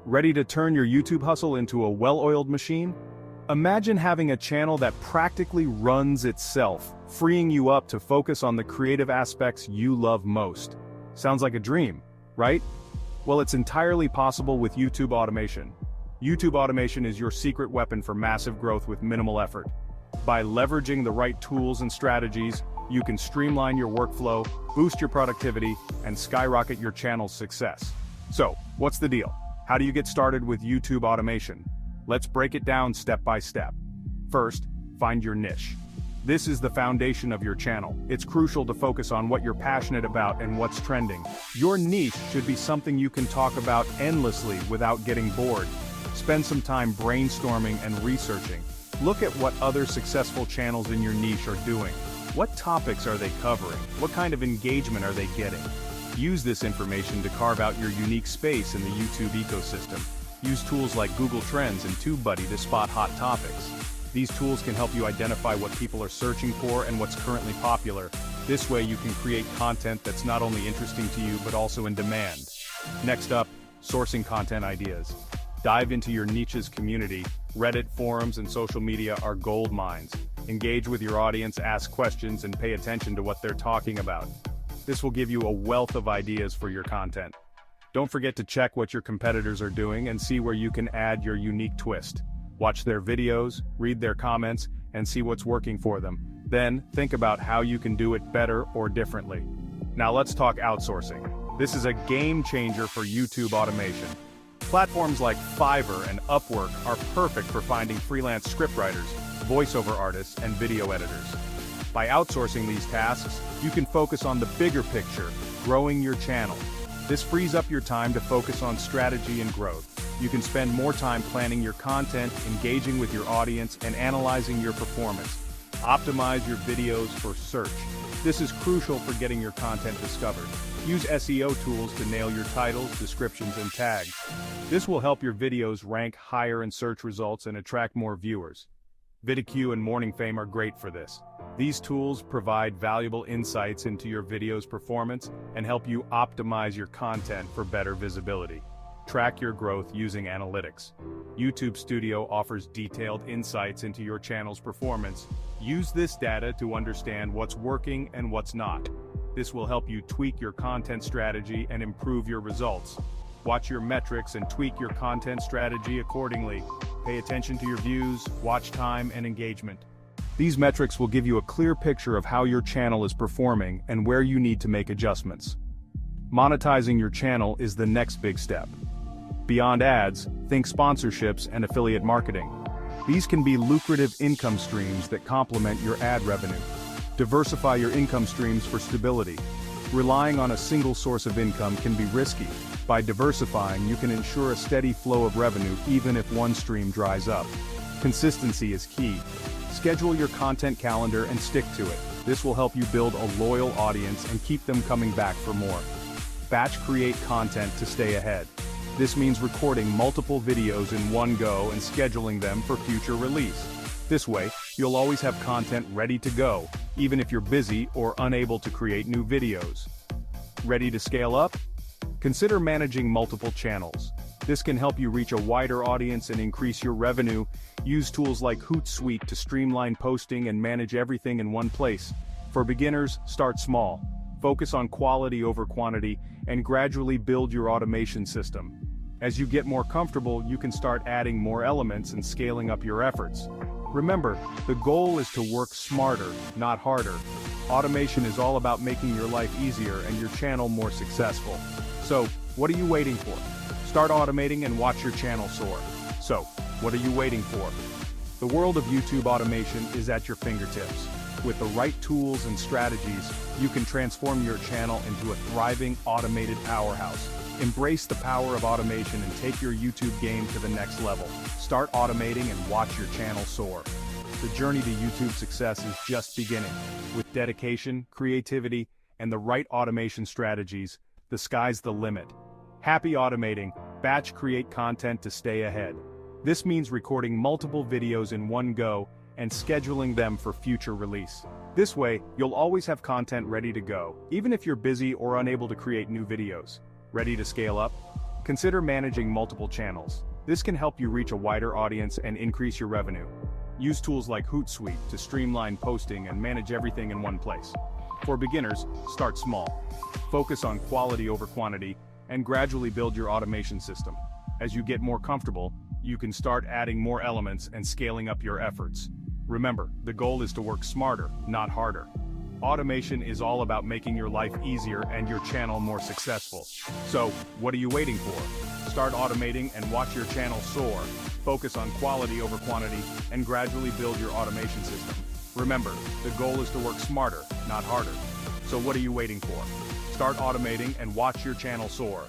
Ready to turn your YouTube hustle into a well-oiled machine? Imagine having a channel that practically runs itself, freeing you up to focus on the creative aspects you love most. Sounds like a dream, right? Well, it's entirely possible with YouTube automation. YouTube automation is your secret weapon for massive growth with minimal effort. By leveraging the right tools and strategies, you can streamline your workflow, boost your productivity, and skyrocket your channel's success. So, what's the deal? How do you get started with YouTube automation? Let's break it down step by step. First, find your niche. This is the foundation of your channel. It's crucial to focus on what you're passionate about and what's trending. Your niche should be something you can talk about endlessly without getting bored. Spend some time brainstorming and researching. Look at what other successful channels in your niche are doing. What topics are they covering? What kind of engagement are they getting? Use this information to carve out your unique space in the YouTube ecosystem. Use tools like Google Trends and TubeBuddy to spot hot topics. These tools can help you identify what people are searching for and what's currently popular. This way you can create content that's not only interesting to you but also in demand. Next up, sourcing content ideas. Dive into your niche's community. Reddit, forums, and social media are gold mines. Engage with your audience, ask questions, and pay attention to what they're talking about. This will give you a wealth of ideas for your content. Don't forget to check what your competitors are doing and see where you can add your unique twist. Watch their videos, read their comments, and see what's working for them. Then, think about how you can do it better or differently. Now let's talk outsourcing. This is a game changer for YouTube automation. Platforms like Fiverr and Upwork are perfect for finding freelance scriptwriters, voiceover artists, and video editors. By outsourcing these tasks, you can focus on the bigger picture, growing your channel. This frees up your time to focus on strategy and growth. You can spend more time planning your content, engaging with your audience, and analyzing your performance. Optimize your videos for search. This is crucial for getting your content discovered. Use SEO tools to nail your titles, descriptions, and tags. This will help your videos rank higher in search results and attract more viewers. VidIQ and Morning Fame are great for this. These tools provide valuable insights into your video's performance and help you optimize your content for better visibility. Track your growth using analytics. YouTube Studio offers detailed insights into your channel's performance. Use this data to understand what's working and what's not. This will help you tweak your content strategy and improve your results. Watch your metrics and tweak your content strategy accordingly. Pay attention to your views, watch time, and engagement. These metrics will give you a clear picture of how your channel is performing and where you need to make adjustments. Monetizing your channel is the next big step. Beyond ads, think sponsorships and affiliate marketing. These can be lucrative income streams that complement your ad revenue. Diversify your income streams for stability. Relying on a single source of income can be risky. By diversifying, you can ensure a steady flow of revenue even if one stream dries up. Consistency is key. Schedule your content calendar and stick to it. This will help you build a loyal audience and keep them coming back for more. Batch create content to stay ahead. This means recording multiple videos in one go and scheduling them for future release. This way, you'll always have content ready to go, even if you're busy or unable to create new videos. Ready to scale up? Consider managing multiple channels. This can help you reach a wider audience and increase your revenue. Use tools like Hootsuite to streamline posting and manage everything in one place. For beginners, start small. Focus on quality over quantity and gradually build your automation system. As you get more comfortable, you can start adding more elements and scaling up your efforts. Remember, the goal is to work smarter, not harder. Automation is all about making your life easier and your channel more successful. So, what are you waiting for? Start automating and watch your channel soar. So, what are you waiting for? The world of YouTube automation is at your fingertips. With the right tools and strategies, you can transform your channel into a thriving, automated powerhouse. Embrace the power of automation and take your YouTube game to the next level. Start automating and watch your channel soar. The journey to YouTube success is just beginning. With dedication, creativity, and the right automation strategies, the sky's the limit. Happy automating, batch create content to stay ahead. This means recording multiple videos in one go and scheduling them for future release. This way, you'll always have content ready to go, even if you're busy or unable to create new videos. Ready to scale up? Consider managing multiple channels. This can help you reach a wider audience and increase your revenue. Use tools like Hootsuite to streamline posting and manage everything in one place. For beginners, start small. Focus on quality over quantity, and gradually build your automation system. As you get more comfortable, you can start adding more elements and scaling up your efforts. Remember, the goal is to work smarter, not harder. Automation is all about making your life easier and your channel more successful. So, what are you waiting for? Start automating and watch your channel soar. Focus on quality over quantity, and gradually build your automation system. Remember, the goal is to work smarter, not harder. So what are you waiting for? Start automating and watch your channel soar.